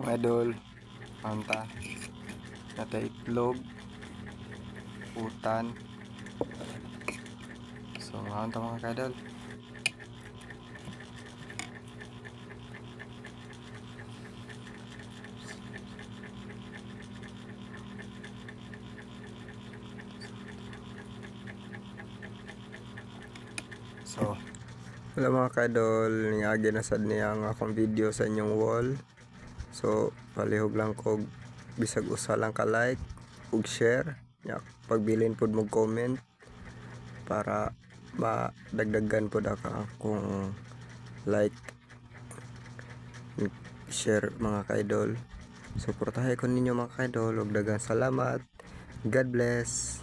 Idol, anta natay itlog, utan. So anta mga kadol. So wala mga kadol, niagi na sad niya ang akong video sa inyong wall. So palihog lang kog bisag usa lang ka like ug share nya pagbilin pud mo comment para madagdagan pud ka akong like share mga kaidol. Suportahay ko ninyo mga kaidol ug daghang salamat. God bless.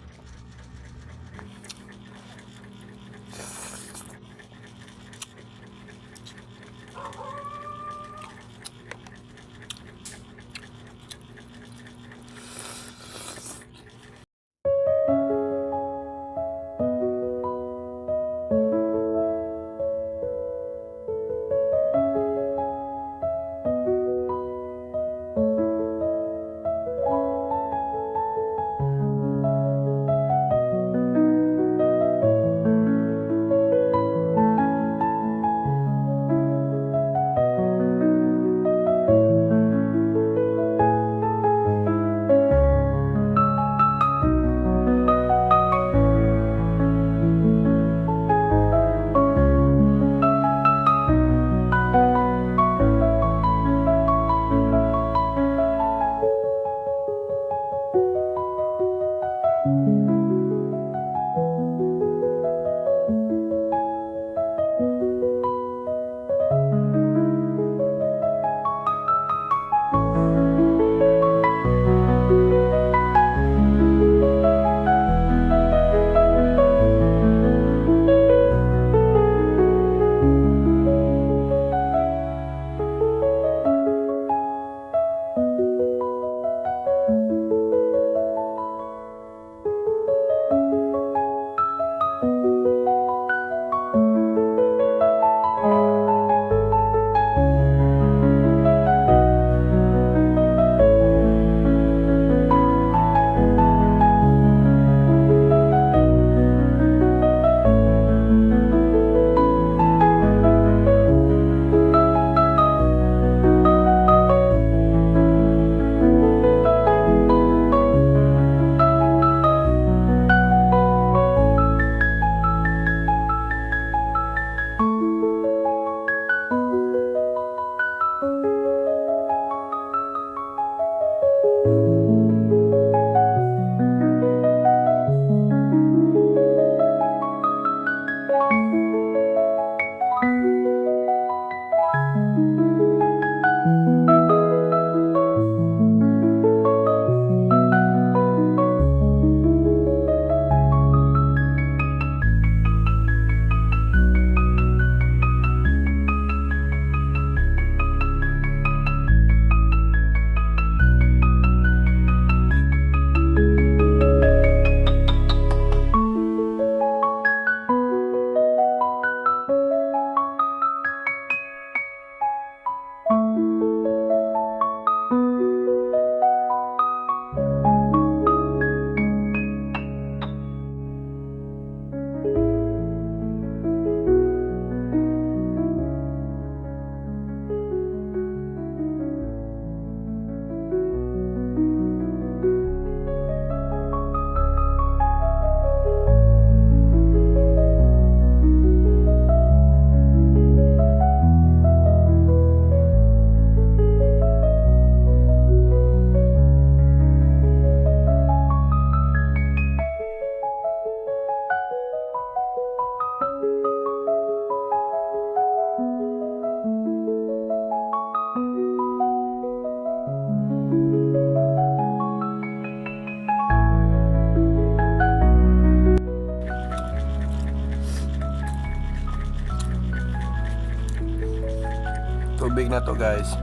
Tubig na to guys,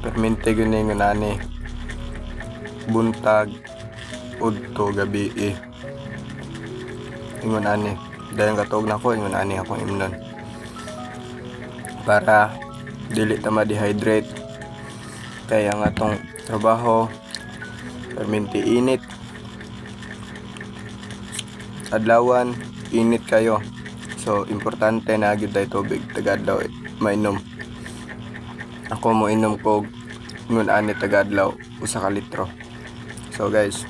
permente yun yung nani buntag udto gabi ingon ani dahil katog na ko ingon ani akong imnon para dili ta ma-dehydrate Kaya nga tong trabaho perminti init, adlawan init kayo. So importante na gyud tay tubig tagadlaw mainom. Ako mo inom ko ngun ani tagadlaw usa ka litro. So guys,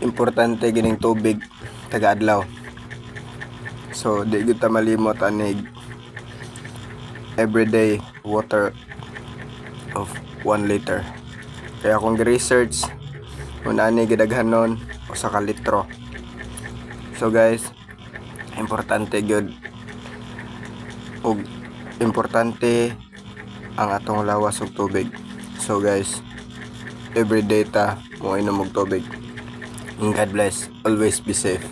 importante gining tubig taga-adlaw. So di gyud ta malimot anig everyday water of 1 liter. Kaya kung gi-research kung ani gidaghanon usa ka litro. So guys, importante gyud ug importante ang atong lawas og tubig. So guys, everyday ta mo inom og tubig. And God bless. Always be safe.